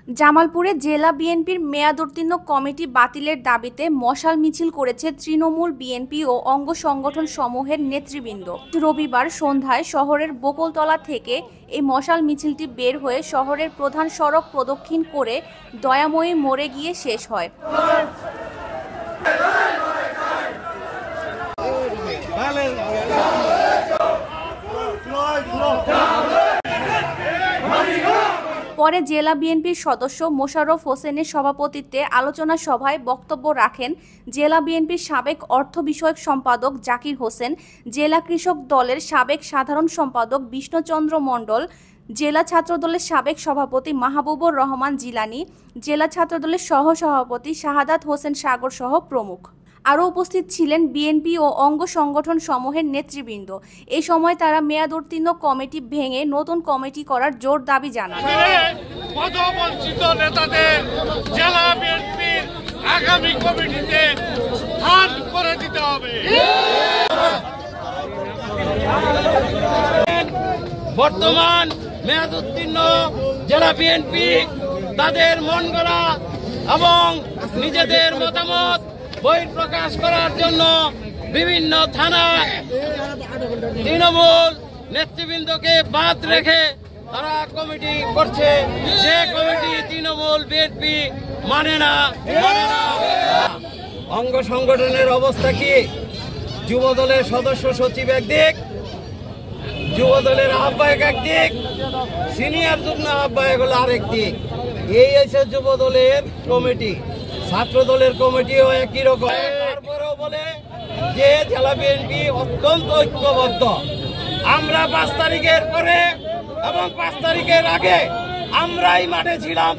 জামালপুরে জেলা বিএনপির মেয়াদোত্তীর্ণ কমিটি বাতিলের দাবিতে মশাল মিছিল করেছে তৃণমূল বিএনপি ও অঙ্গ সংগঠন সমূহের নেতৃবৃন্দ। রবিবার সন্ধ্যায় শহরের বকুলতলা থেকে এই মশাল মিছিলটি বের হয়ে শহরের প্রধান সড়ক প্রদক্ষিণ করে দয়াময়ী মোড়ে গিয়ে শেষ হয়। পরে জেলা বিএনপির সদস্য মোশাররফ হোসেনের সভাপতিত্বে আলোচনা সভায় বক্তব্য রাখেন জেলা বিএনপির সাবেক অর্থ বিষয়ক সম্পাদক জাকির হোসেন, জেলা কৃষক দলের সাবেক সাধারণ সম্পাদক বিষ্ণুচন্দ্র মণ্ডল, জেলা ছাত্রদলের সাবেক সভাপতি মাহবুবুর রহমান জিলানী, জেলা ছাত্রদলের সহসভাপতি শাহাদাত হোসেন সাগর সহ প্রমুখ। আরও উপস্থিত ছিলেন বিএনপি ও অঙ্গ সংগঠন সমূহের নেতৃবৃন্দ। এই সময় তারা মেয়াদোত্তীর্ণ কমিটি ভেঙে নতুন কমিটি করার জোর দাবি জানান। পদবঞ্চিত নেতাদের জেলা বিএনপির আগামী কমিটিতে স্থান করে দিতে হবে। বর্তমান মেয়াদোত্তীর্ণ জেলা বিএনপি তাদের মন গড়া এবং নিজেদের মতামত বহিঃপ্রকাশ করার জন্য বিভিন্ন থানায় তৃণমূল নেতৃবৃন্দকে বাদ রেখে তারা কমিটি করছে, যে কমিটি তৃণমূল বিএনপি মানে না। অঙ্গ সংগঠনের অবস্থা কি? যুব দলের সদস্য সচিব একদিক, যুব দলের আহ্বায়ক একদিক, সিনিয়র যুগ্ম আহ্বায়ক হলো আরেক দিক। এই হচ্ছে যুব দলের কমিটি। ছাত্র দলের কমিটিও একই রকম। তারপরেও বলে যে জেলা বিএনপি অত্যন্ত ঐক্যবদ্ধ। আমরা 5 তারিখের পরে এবং 5 তারিখের আগে আমরাই মাঠে ছিলাম।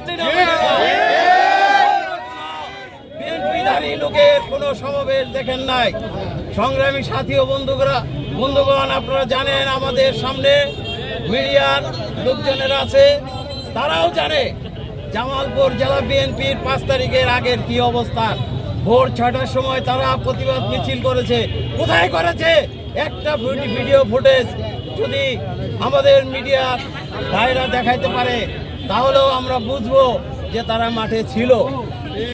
বিএনপিধারী লোকের কোনো সমাবেশ দেখেন নাই। সংগ্রামী সাথী ও বন্ধুগণ, আপনারা জানেন আমাদের সামনে মিডিয়ার লোকজনেরা আছে, তারাও জানে জামালপুর জেলা বিএনপির 5 তারিখের আগের কি অবস্থা। ভোর 6টার সময় তারা প্রতিবাদ মিছিল করেছে। কোথায় করেছে? একটা ভিডিও ফুটেজ যদি আমাদের মিডিয়ার ভাইরা দেখাইতে পারে তাহলেও আমরা বুঝবো যে তারা মাঠে ছিল।